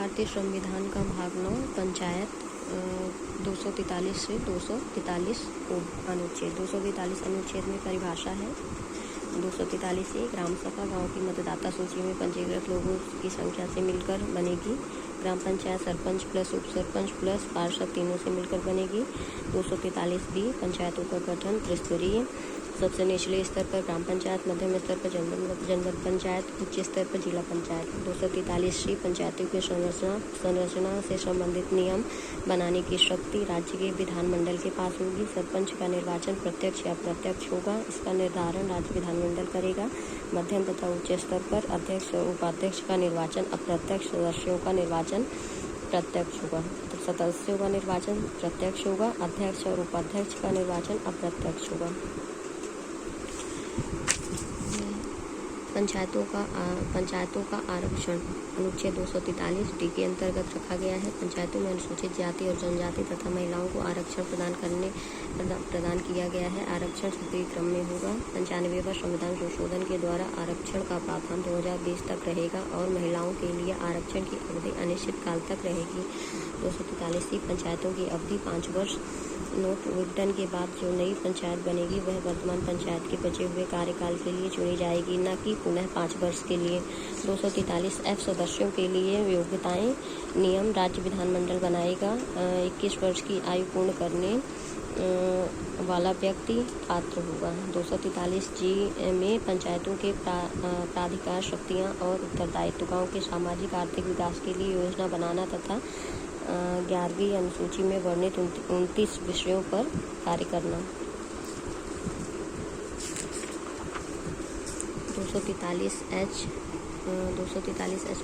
भारतीय संविधान का भाग 9 पंचायत 243 से 243 अनुच्छेद 243 अनुच्छेद में परिभाषा है। 243 से ग्राम सभा गांव की मतदाता सूची में पंजीकृत लोगों की संख्या से मिलकर बनेगी। ग्राम पंचायत सरपंच प्लस उप सरपंच प्लस पार्षद तीनों से मिलकर बनेगी। 243 बी पंचायतों का गठन त्रिस्तरीय, सबसे निचले स्तर पर ग्राम पंचायत, मध्यम स्तर पर जनपद पंचायत, उच्च स्तर पर जिला पंचायत। 243 सी पंचायतों की संरचना से संबंधित नियम बनाने की शक्ति राज्य के विधानमंडल के पास होगी। सरपंच का निर्वाचन प्रत्यक्ष या अप्रत्यक्ष होगा, इसका निर्धारण राज्य विधानमंडल करेगा। मध्यम तथा उच्च स्तर पर अध्यक्ष और उपाध्यक्ष का निर्वाचन अप्रत्यक्ष, सदस्यों का निर्वाचन प्रत्यक्ष होगा। सदस्यों का निर्वाचन प्रत्यक्ष होगा, अध्यक्ष और उपाध्यक्ष का निर्वाचन अप्रत्यक्ष होगा। पंचायतों का आरक्षण अनुच्छेद 243 डी के अंतर्गत रखा गया है। पंचायतों में अनुसूचित जाति और जनजाति तथा महिलाओं को आरक्षण प्रदान किया गया है। आरक्षण सक्रिय क्रम में होगा। 95वां संविधान संशोधन के द्वारा आरक्षण का प्रावधान 2020 तक रहेगा और महिलाओं के लिए आरक्षण की अवधि अनिश्चित काल तक रहेगी। 243 पंचायतों की अवधि 5 वर्ष। नोट विघटन के बाद जो नई पंचायत बनेगी वह वर्तमान पंचायत के बचे हुए कार्यकाल के लिए चुनी जाएगी, न कि पुनः 5 वर्ष के लिए। 243 एफ सदस्यों के लिए योग्यताएं नियम राज्य विधानमंडल बनाएगा। 21 वर्ष की आयु पूर्ण करने वाला व्यक्ति पात्र होगा। 243 जी में पंचायतों के प्राधिकार शक्तियाँ और उत्तरदायित्व गाँव के सामाजिक आर्थिक विकास के लिए योजना बनाना तथा 11वीं अनुसूची में वर्णित 29 विषयों पर कार्य करना। 243 एच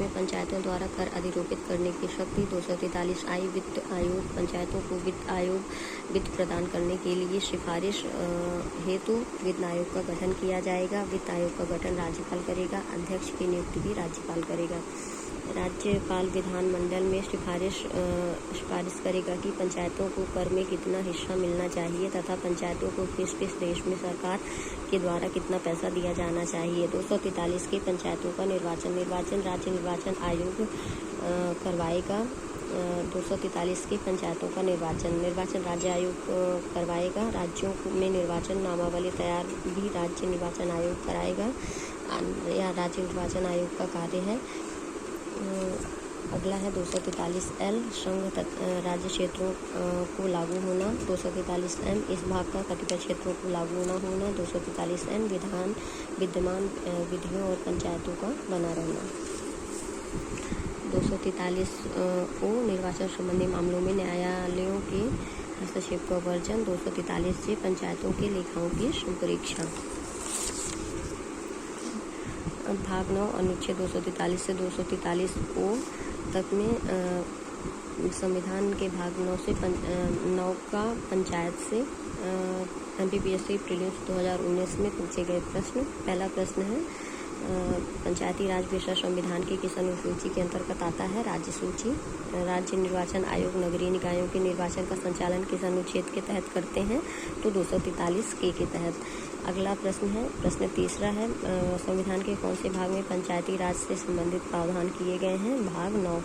में पंचायतों द्वारा कर अधिरोपित करने की शक्ति। 243 आई वित्त आयोग पंचायतों को वित्त प्रदान करने के लिए सिफारिश हेतु वित्त आयोग का गठन किया जाएगा। वित्त आयोग का गठन राज्यपाल करेगा। अध्यक्ष की नियुक्ति भी राज्यपाल करेगा। राज्यपाल विधानमंडल में सिफारिश करेगा कि पंचायतों को कर में कितना हिस्सा मिलना चाहिए तथा पंचायतों को किस देश में सरकार के द्वारा कितना पैसा दिया जाना चाहिए। 243 के पंचायतों का निर्वाचन राज्य निर्वाचन आयोग करवाएगा। 243 की पंचायतों का निर्वाचन राज्य आयोग करवाएगा। राज्यों में निर्वाचन नामावली तैयार भी राज्य निर्वाचन आयोग कराएगा या राज्य निर्वाचन आयोग का कार्य है। अगला है 243 एल संघ राज्य क्षेत्रों को लागू होना। 243 एम इस भाग का कतिपय क्षेत्रों को लागू न होना। 243 एन विद्यमान विधियों और पंचायतों का बना रहना। 243 ओ निर्वाचन संबंधी मामलों में न्यायालयों के हस्तक्षेप का वर्जन। 243 से पंचायतों के लेखाओं की संपरीक्षा। भाग 9 अनुच्छेद 243 से 243 ओ तक में संविधान के भाग 9 से 9 का पंचायत से MPPSC प्रीलिम्स 2019 में पूछे गए प्रश्न। पहला प्रश्न है पंचायती राज विषय संविधान की किस अनुसूची के अंतर्गत आता है? राज्य सूची। राज्य निर्वाचन आयोग नगरीय निकायों के निर्वाचन का संचालन किस अनुच्छेद के तहत करते हैं? तो 243 के तहत। अगला प्रश्न है, प्रश्न तीसरा है संविधान के कौन से भाग में पंचायती राज से संबंधित प्रावधान किए गए हैं? भाग 9।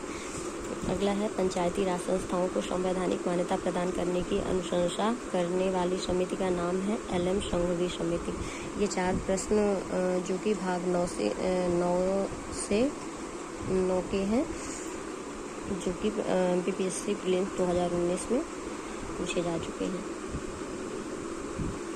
अगला है पंचायती राज संस्थाओं को संवैधानिक मान्यता प्रदान करने की अनुशंसा करने वाली समिति का नाम है LM संघवी समिति। ये 4 प्रश्न जो कि भाग 9 से 9 के हैं, जो कि MPPSC प्रीलिम्स 2019 में पूछे जा चुके हैं।